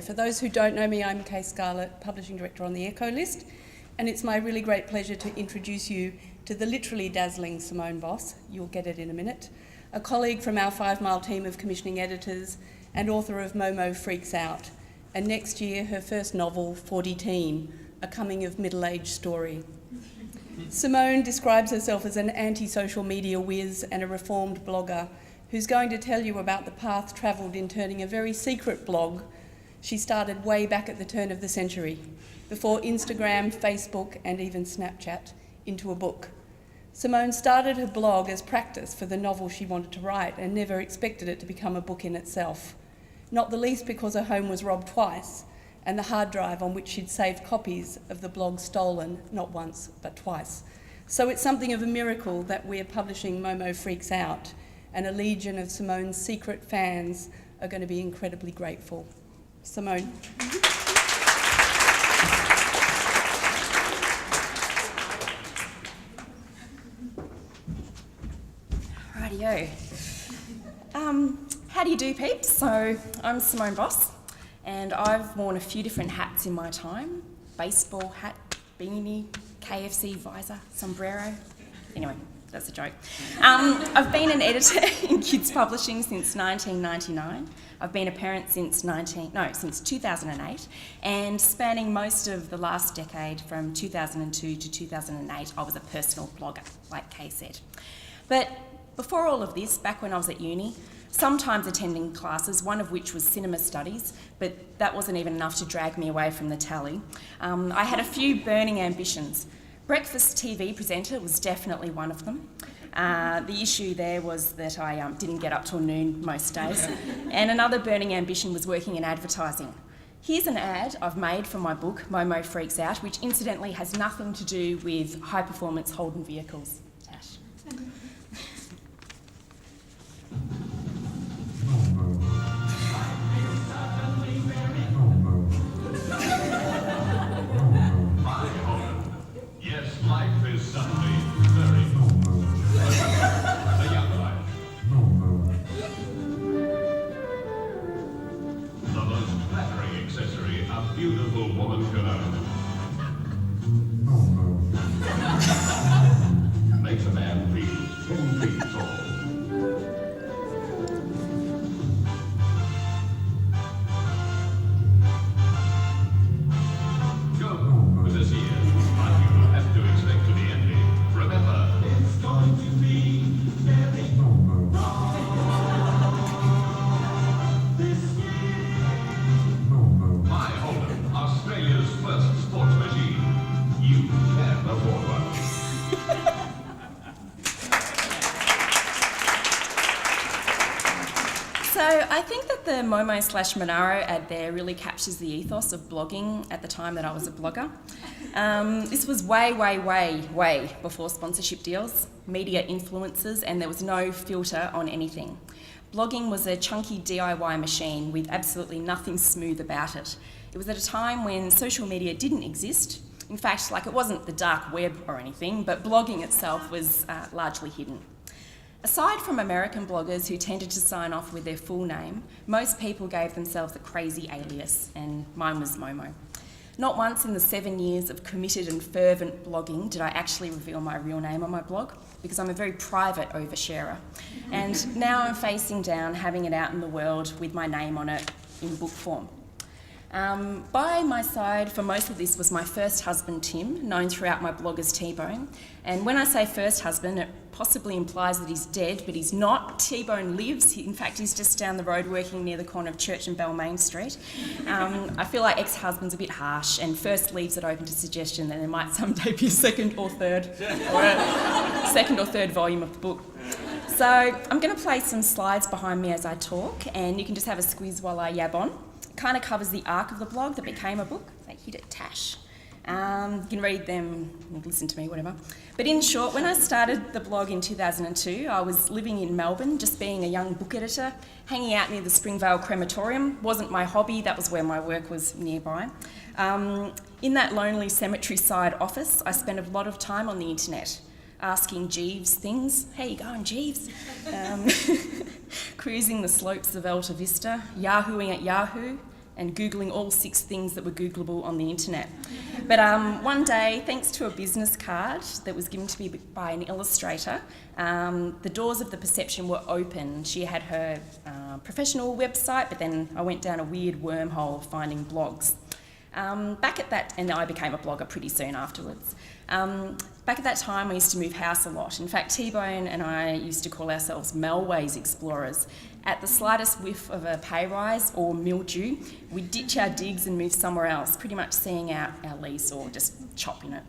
For those who don't know me, I'm Kay Scarlett, Publishing Director on the Echo List, and it's my really great pleasure to introduce you to the literally dazzling Samone Bos. You'll get it in a minute. A colleague from our 5 Mile team of commissioning editors and author of Momo Freaks Out, and next year her first novel, 40 Teen, a coming-of-middle-age story. Samone describes herself as an anti-social media whiz and a reformed blogger who's going to tell you about the path travelled in turning a very secret blog she started way back at the turn of the century, before Instagram, Facebook and even Snapchat, into a book. Samone started her blog as practice for the novel she wanted to write and never expected it to become a book in itself, not the least because her home was robbed twice and the hard drive on which she'd saved copies of the blog stolen, not once but twice. So it's something of a miracle that we're publishing Momo Freaks Out, and a legion of Samone's secret fans are going to be incredibly grateful. Samone. Rightio. How do you do, peeps? So I'm Samone Bos, and I've worn a few different hats in my time. Baseball hat, beanie, KFC visor, sombrero. Anyway, that's a joke. I've been an editor in kids publishing since 1999. I've been a parent since 2008, and spanning most of the last decade from 2002 to 2008, I was a personal blogger, like Kay said. But before all of this, back when I was at uni, sometimes attending classes, one of which was cinema studies, but that wasn't even enough to drag me away from the tally. I had a few burning ambitions. Breakfast TV presenter was definitely one of them. The issue there was that I didn't get up till noon most days. And another burning ambition was working in advertising. Here's an ad I've made for my book, Momo Freaks Out, which incidentally has nothing to do with high-performance Holden vehicles. Ash. Yes, life is suddenly very the young life. The most flattering accessory a beautiful woman can own. Makes a man feel 10 feet tall. Go with this year. To expect to be envy. Remember, it's going to be very wrong this year. My Holden, Australia's first sports machine. You can afford one. So I think that the Momo/Monaro ad there really captures the ethos of blogging at the time that I was a blogger. This was way before sponsorship deals, media influencers, and there was no filter on anything. Blogging was a chunky DIY machine with absolutely nothing smooth about it. It was at a time when social media didn't exist. In fact, it wasn't the dark web or anything, but blogging itself was largely hidden. Aside from American bloggers who tended to sign off with their full name, most people gave themselves a crazy alias, and mine was Momo. Not once in the 7 years of committed and fervent blogging did I actually reveal my real name on my blog, because I'm a very private oversharer. And now I'm facing down having it out in the world with my name on it in book form. By my side for most of this was my first husband, Tim, known throughout my blog as T-Bone. And when I say first husband, it possibly implies that he's dead, but he's not. T-Bone lives. In fact, he's just down the road working near the corner of Church and Balmain Street. I feel like ex-husband's a bit harsh, and first leaves it open to suggestion that there might someday be a second or third volume of the book. So I'm going to play some slides behind me as I talk, and you can just have a squiz while I yab on. It kind of covers the arc of the blog that became a book. They hit it tash. You can read them, listen to me, whatever. But in short, when I started the blog in 2002, I was living in Melbourne, just being a young book editor, hanging out near the Springvale Crematorium. Wasn't my hobby, that was where my work was nearby. In that lonely cemetery side office, I spent a lot of time on the internet, asking Jeeves things. How you going, Jeeves? Cruising the slopes of Alta Vista, Yahooing at Yahoo, and Googling all 6 things that were Googleable on the internet. But one day, thanks to a business card that was given to me by an illustrator, the doors of the Perception were open. She had her professional website, but then I went down a weird wormhole of finding blogs. And I became a blogger pretty soon afterwards. Back at that time, I used to move house a lot. In fact, T-Bone and I used to call ourselves Melways explorers. At the slightest whiff of a pay rise or mildew, we'd ditch our digs and move somewhere else, pretty much seeing out our lease or just chopping it.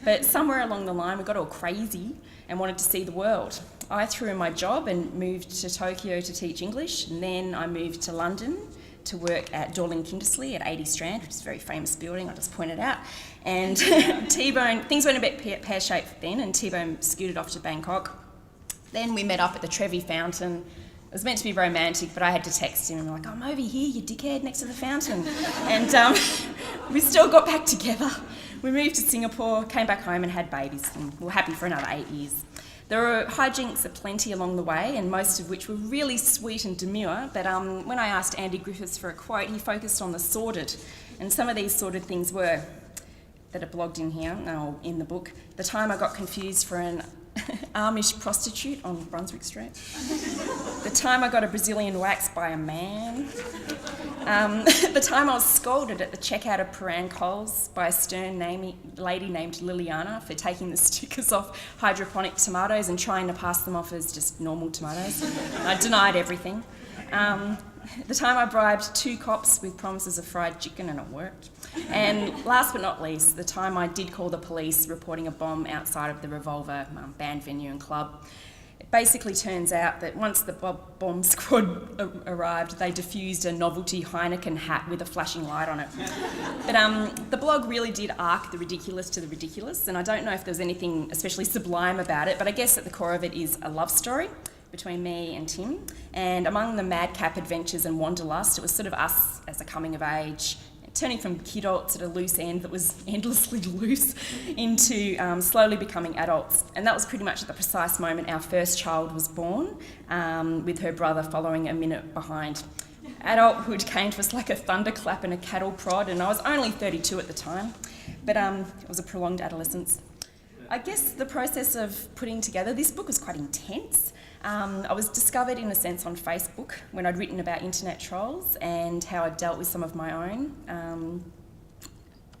But somewhere along the line, we got all crazy and wanted to see the world. I threw in my job and moved to Tokyo to teach English, and then I moved to London to work at Dorling Kindersley at 80 Strand, which is a very famous building, I just pointed out. And T-Bone, things went a bit pear-shaped then, and T-Bone scooted off to Bangkok. Then we met up at the Trevi Fountain. It was meant to be romantic, but I had to text him and I'm like, I'm over here, you dickhead, next to the fountain. And we still got back together. We moved to Singapore, came back home and had babies, and we were happy for another 8 years. There were hijinks aplenty along the way, and most of which were really sweet and demure, but when I asked Andy Griffiths for a quote, he focused on the sordid, and some of these sordid things were, that are blogged in here, or in the book, the time I got confused for an Amish prostitute on Brunswick Street, the time I got a Brazilian wax by a man, the time I was scolded at the checkout of Paran Coles by a stern lady named Liliana for taking the stickers off hydroponic tomatoes and trying to pass them off as just normal tomatoes. I denied everything. The time I bribed 2 cops with promises of fried chicken and it worked. And last but not least, the time I did call the police reporting a bomb outside of the Revolver band venue and club. It basically turns out that once the bomb squad arrived, they diffused a novelty Heineken hat with a flashing light on it. But the blog really did arc the ridiculous to the ridiculous, and I don't know if there was anything especially sublime about it, but I guess at the core of it is a love story between me and Tim. And among the madcap adventures and wanderlust, it was sort of us as a coming of age, turning from kidults at a loose end that was endlessly loose into slowly becoming adults. And that was pretty much at the precise moment our first child was born, with her brother following a minute behind. Adulthood came to us like a thunderclap and a cattle prod, and I was only 32 at the time, but it was a prolonged adolescence. I guess the process of putting together this book was quite intense. I was discovered in a sense on Facebook when I'd written about internet trolls and how I'd dealt with some of my own.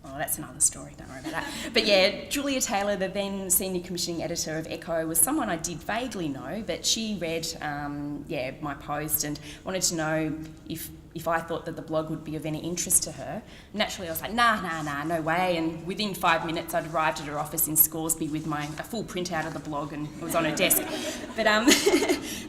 That's another story, don't worry about that. But yeah, Julia Taylor, the then senior commissioning editor of Echo, was someone I did vaguely know, but she read my post and wanted to know if I thought that the blog would be of any interest to her. Naturally, I was like, nah, no way. And within 5 minutes, I'd arrived at her office in Scoresby with a full printout of the blog, and it was on her desk. But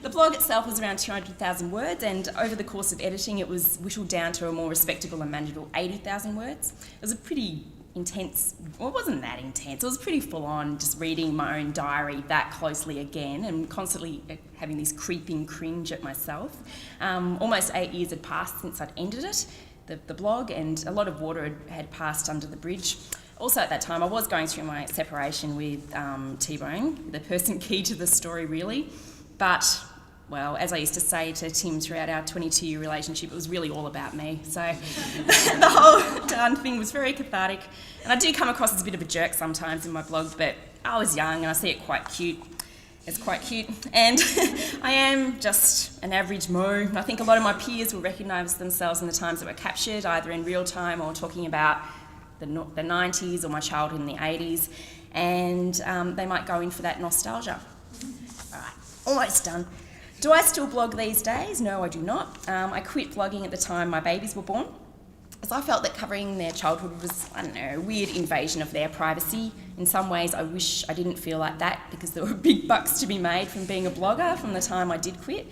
the blog itself was around 200,000 words, and over the course of editing, it was whittled down to a more respectable and manageable 80,000 words. It was a pretty intense, well, it wasn't that intense, it was pretty full on, just reading my own diary that closely again and constantly having this creeping cringe at myself. Almost 8 years had passed since I'd ended it, the blog, and a lot of water had passed under the bridge. Also at that time I was going through my separation with T-Bone, the person key to the story really, but well, as I used to say to Tim throughout our 22-year relationship, it was really all about me. So the whole darn thing was very cathartic. And I do come across as a bit of a jerk sometimes in my blog, but I was young and I see it quite cute. It's quite cute. And I am just an average Mo. I think a lot of my peers will recognise themselves in the times that were captured, either in real time or talking about the 90s or my childhood in the 80s. And they might go in for that nostalgia. All right, almost done. Do I still blog these days? No, I do not. I quit blogging at the time my babies were born, as I felt that covering their childhood was, a weird invasion of their privacy. In some ways, I wish I didn't feel like that because there were big bucks to be made from being a blogger from the time I did quit.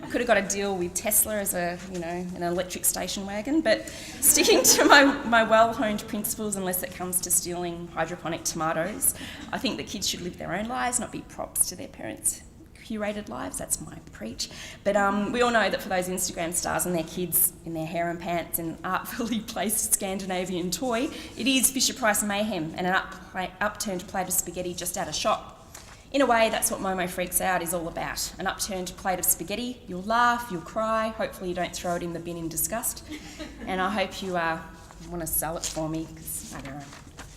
I could have got a deal with Tesla as an electric station wagon, but sticking to my well-honed principles unless it comes to stealing hydroponic tomatoes, I think that kids should live their own lives, not be props to their parents' curated lives. That's my preach. But we all know that for those Instagram stars and their kids in their harem pants and artfully placed Scandinavian toy, it is Fisher-Price mayhem and an upturned plate of spaghetti just out of shop. In a way, that's what Momo Freaks Out is all about. An upturned plate of spaghetti. You'll laugh, you'll cry, hopefully you don't throw it in the bin in disgust. And I hope you want to sell it for me, because I don't know,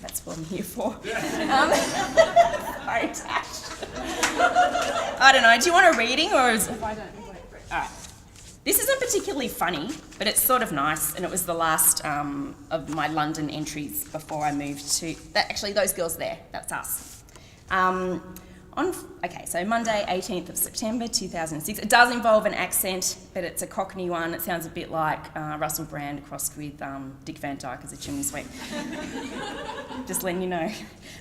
that's what I'm here for. Sorry, Tash. I don't know, do you want a reading or is... If I don't... All right. This isn't particularly funny, but it's sort of nice, and it was the last of my London entries before I moved to... Actually, those girls there, that's us. So Monday, 18th of September 2006. It does involve an accent, but it's a Cockney one. It sounds a bit like Russell Brand crossed with Dick Van Dyke as a chimney sweep. Just letting you know.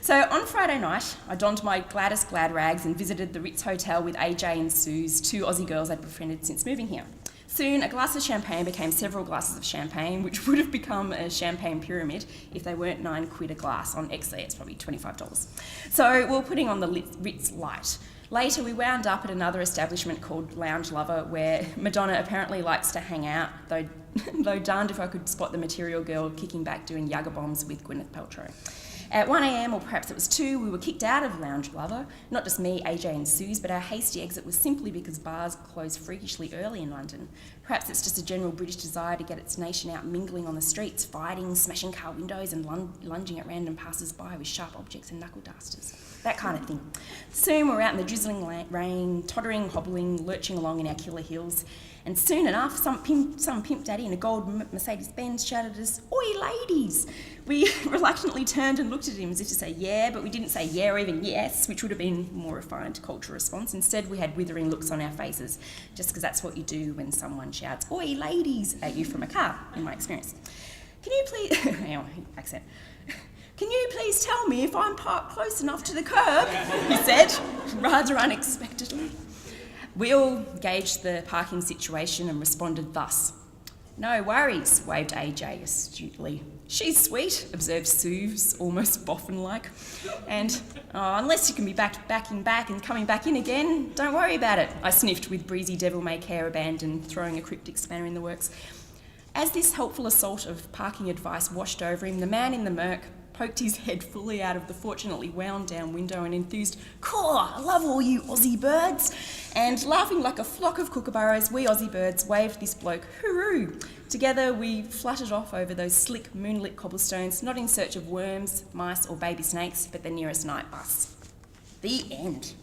So on Friday night, I donned my gladdest glad rags and visited the Ritz Hotel with AJ and Suze, two Aussie girls I'd befriended since moving here. Soon, a glass of champagne became several glasses of champagne, which would have become a champagne pyramid if they weren't £9 a glass. On XC, it's probably $25. So we were putting on the Ritz Light. Later, we wound up at another establishment called Lounge Lover, where Madonna apparently likes to hang out, though darned if I could spot the Material Girl kicking back doing Jagger bombs with Gwyneth Paltrow. At 1 a.m, or perhaps it was 2, we were kicked out of Lounge Lover. Not just me, AJ and Suze, but our hasty exit was simply because bars close freakishly early in London. Perhaps it's just a general British desire to get its nation out mingling on the streets, fighting, smashing car windows and lunging at random passers-by with sharp objects and knuckle dusters. That kind of thing. Soon we're out in the drizzling rain, tottering, hobbling, lurching along in our killer heels. And soon enough, some pimp daddy in a gold Mercedes-Benz shouted at us, "Oi, ladies!" We reluctantly turned and looked at him as if to say yeah, but we didn't say yeah or even yes, which would have been a more refined cultural response. Instead, we had withering looks on our faces, just because that's what you do when someone shouts, "Oi, ladies!" at you from a car, in my experience. Can you please... hang on, accent. "Can you please tell me if I'm parked close enough to the curb?" he said, rather unexpectedly. We all gauged the parking situation and responded thus. "No worries," waved AJ astutely. "She's sweet," observed Suze, almost boffin-like. And, "Unless you can be backing back and coming back in again, don't worry about it," I sniffed with breezy devil-may-care abandon, throwing a cryptic spanner in the works. As this helpful assault of parking advice washed over him, the man in the Merc poked his head fully out of the fortunately wound-down window and enthused, "Caw, I love all you Aussie birds." And laughing like a flock of kookaburras, we Aussie birds waved this bloke hooroo. Together we fluttered off over those slick moonlit cobblestones, not in search of worms, mice or baby snakes, but the nearest night bus. The end.